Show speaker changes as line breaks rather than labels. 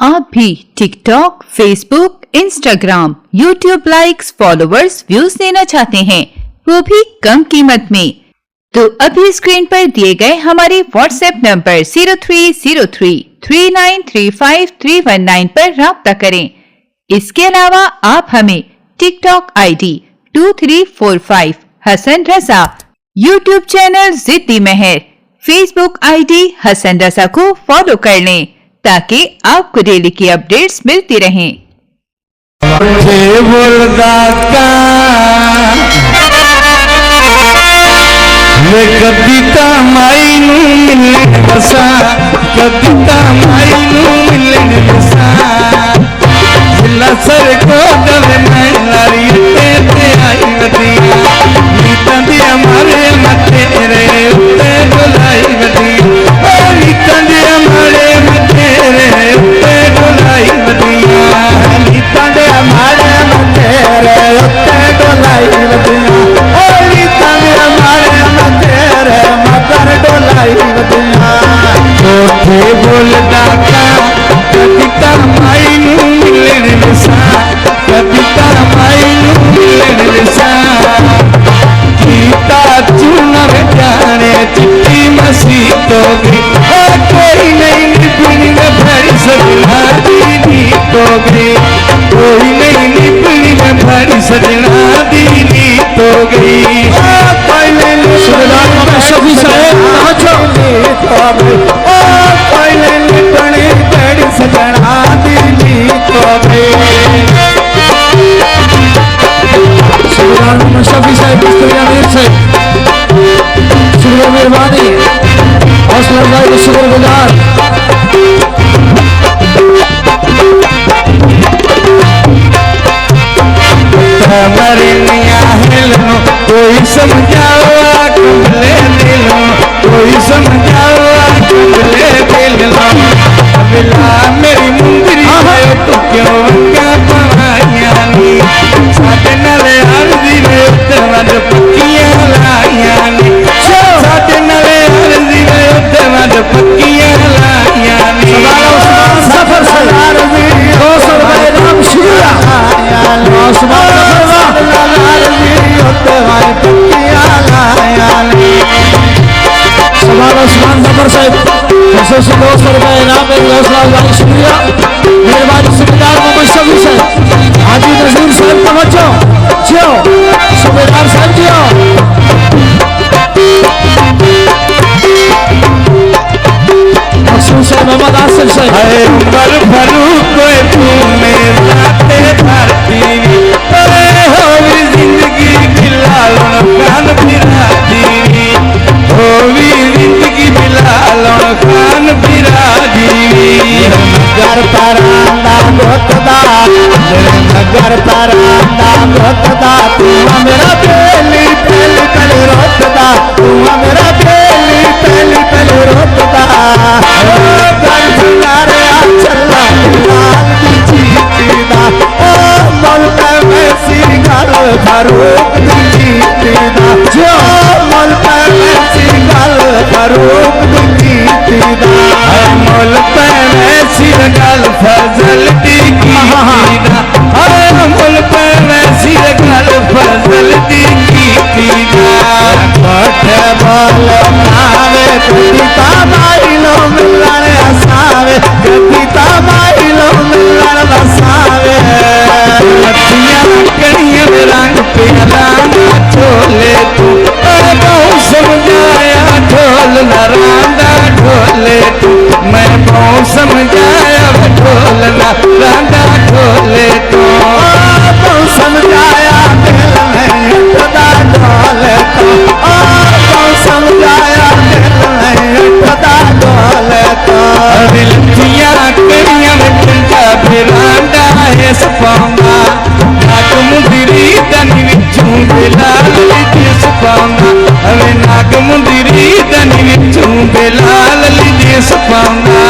आप भी TikTok, Facebook, Instagram, YouTube likes, followers, views लेना चाहते हैं, वो भी कम कीमत में, तो अभी स्क्रीन पर दिए गए हमारे व्हाट्सएप नंबर 03033935 पर राब्ता करें। इसके अलावा आप हमें TikTok ID 2345 Hasan Raza, YouTube channel जिद्दी महर, फेसबुक आईडी हसन रजा को फॉलो कर लें ताकि आपको डेली की अपडेट्स मिलती रहें।
कविता माई नू मिलने बसा, कविता माई नू मिलने बसा, जिला सर को दवे मैं लारी ते आई बदिया, नीता दी हमारे मथे रे उत्ते डोलाई बदिया, नीता दी हमारे मथे रे उत्ते डोलाई बदिया, नीता दी हमारे मथे रे उत्ते डोलाई बदिया, नीता दी हमारे कोठे बोलदा का कविता माई नू मिलने बसा, कविता माई नू मिलने बसा, गीता चुनर जाने चिट्ठी मसीह तो गई, कोई नहीं निपुण में भरी सजना दीदी तो गई, कोई नहीं निपुण में भरी सजना दीदी तो गई, शफी साहब सजना दिली तो शफी साहब शुक्र मेहरबानी हौसला भाई को शुक्रगुजार। कोई समझाओ कमले दिलो, कोई समझाओ कमले दिलो, अबला मेरी मुंदरी है तो क्यों क्या पवाइया नी, साथे नले आरदी ने उत्तमद पक्कियां लाइया नी, साथे नले आरदी ने उत्तमद पक्कियां लाइया नी, सफर सलार भी 200 रुपए नाम शुक्रिया, उस्मान जफर साहब 200 रुपए इनाम में शुक्रिया। मेहरबानी सूबेदार मोहम्मद शफी साहब, हाजी नजीर साहब तवज्जो जियो, सूबेदार साहब जियो, मखसूस है मोहम्मद आसिफ साहब, उमर फरूक कोई तू मेरा ते धरती हो जिंदगी बिलाल खान फिरा दीवी, हो जिंदगी बिलाल खान फिरा दीवी, नगर परांदा गोतदा, नगर परांदा गोतदा, तू मेरा पहली पहली पहली रोतदा, तू मेरा पहली पहली पहली रोतदा, गंगारे चला लाल की जीतीदा, ओ मल पे वैसी गल फरूक जीतीदा, जो मल पे वैसी गल फरूक जीतीदा, मल पे वैसी गल फजल जीतीदा, मल पे वैसी गल फजल जीतीदा, कोठे बोल नावे कविता माई लो मिलन हसावे, कविता माई लो मिलन हसावे, मतियां कड़ियां रंग पे रांदा ढोले तू, बहु समझाया ढोल न रांदा ढोले तू, मैं बहु समझाया ढोल न रांदा ढोले तू, बहु समझाया दिल में खुदा ढोले तू, बहु समझाया दिल में खुदा ढोले तू, दिलतियां कड़ियां में चंगा फिरांदा है सपांगा, नाग मुंदरी दनी विचों बिलाल लीजे सपांगा, अरे नाग मुंदरी दनी विचों बिलाल लीजे सपांगा,